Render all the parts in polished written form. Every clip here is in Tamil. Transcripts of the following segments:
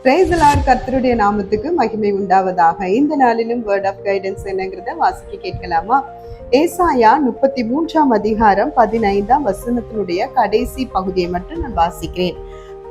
Praise the Lord. கர்த்தருடைய நாமத்துக்கு மகிமை உண்டாவதாக. இந்த நாளிலும் வேர்ட் ஆஃப் கைடன்ஸ் என்னங்கிறத வாசிக்க கேட்கலாமா? ஏசாயா 33 அதிகாரம் 15 வசனத்தினுடைய கடைசி பகுதியை மட்டும் நான் வாசிக்கிறேன்.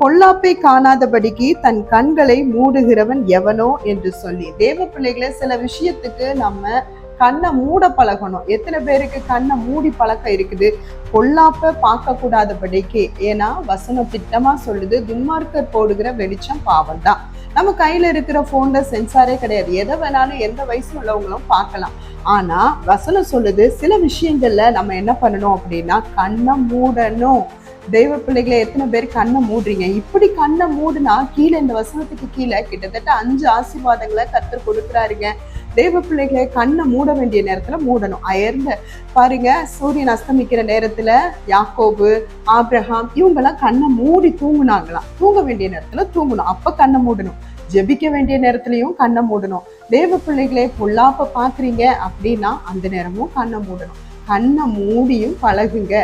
பொல்லாப்பை காணாதபடிக்கு தன் கண்களை மூடுகிறவன் எவனோ என்று சொல்லி. தேவ பிள்ளைகளை, சில விஷயத்துக்கு நம்ம கண்ணை மூட பழகணும். எத்தனை பேருக்கு கண்ணை மூடி பழக்கம் இருக்குது? பொல்லாப்ப பார்க்க கூடாதபடிக்கு. ஏன்னா வசனம் திட்டமா சொல்லுது, துன்மார்க்கர் போடுகிற வெளிச்சம் பாவம் தான். நம்ம கையில இருக்கிற போன்ல சென்சாரே கிடையாது. எதை வேணாலும் எந்த வயசு உள்ளவங்களும் பார்க்கலாம். ஆனா வசனம் சொல்லுது, சில விஷயங்கள்ல நம்ம என்ன பண்ணணும் அப்படின்னா கண்ணை மூடணும். தெய்வ பிள்ளைகளை, எத்தனை பேர் கண்ணை மூடுறீங்க? இப்படி கண்ணை மூடுனா கீழே, இந்த வசனத்துக்கு கீழே கிட்டத்தட்ட 5 ஆசீர்வாதங்களை கர்த்தர் கொடுக்குறாருங்க. தெய்வ பிள்ளைகளை, கண்ணை மூட வேண்டிய நேரத்துல மூடணும். அயர்ந்த பாருங்க, சூரியன் அஸ்தமிக்கிற நேரத்துல யாக்கோபு, ஆபிரகாம் இவங்கெல்லாம் கண்ணை மூடி தூங்குனாங்களாம். தூங்க வேண்டிய நேரத்துல தூங்கணும், அப்ப கண்ணை மூடணும். ஜெபிக்க வேண்டிய நேரத்திலையும் கண்ணை மூடணும். தேவ பிள்ளைகளே, பொல்லாப்ப பாக்குறீங்க அப்படின்னா அந்த நேரமும் கண்ணை மூடணும். கண்ணை மூடியும் பழகுங்க.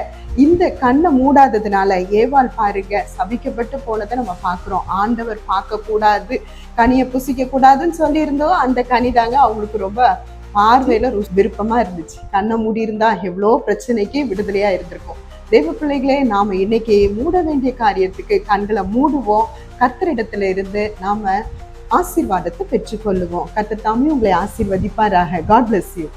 இந்த கண்ணை மூடாததுனால ஏவாள் பாருங்க சபிக்கப்பட்டு போனதை நம்ம பாக்குறோம். ஆண்டவர் பார்க்க கூடாது, கனியை புசிக்க கூடாதுன்னு சொல்லியிருந்தோம். அந்த கனி தாங்க அவங்களுக்கு ரொம்ப பார்வையில விருப்பமா இருந்துச்சு. கண்ணை மூடி இருந்தா எவ்வளோ பிரச்சனைக்கு விடுதலையா இருந்திருக்கும். தெய்வ பிள்ளைகளே, நாம இன்னைக்கு மூட வேண்டிய காரியத்துக்கு கண்களை மூடுவோம். கர்த்தரிடத்துல இருந்து நாம ஆசீர்வாதத்தை பெற்றுக்கொள்ளுவோம். கர்த்தர் தாமே உங்களை ஆசீர்வதிப்பாராக. God bless you.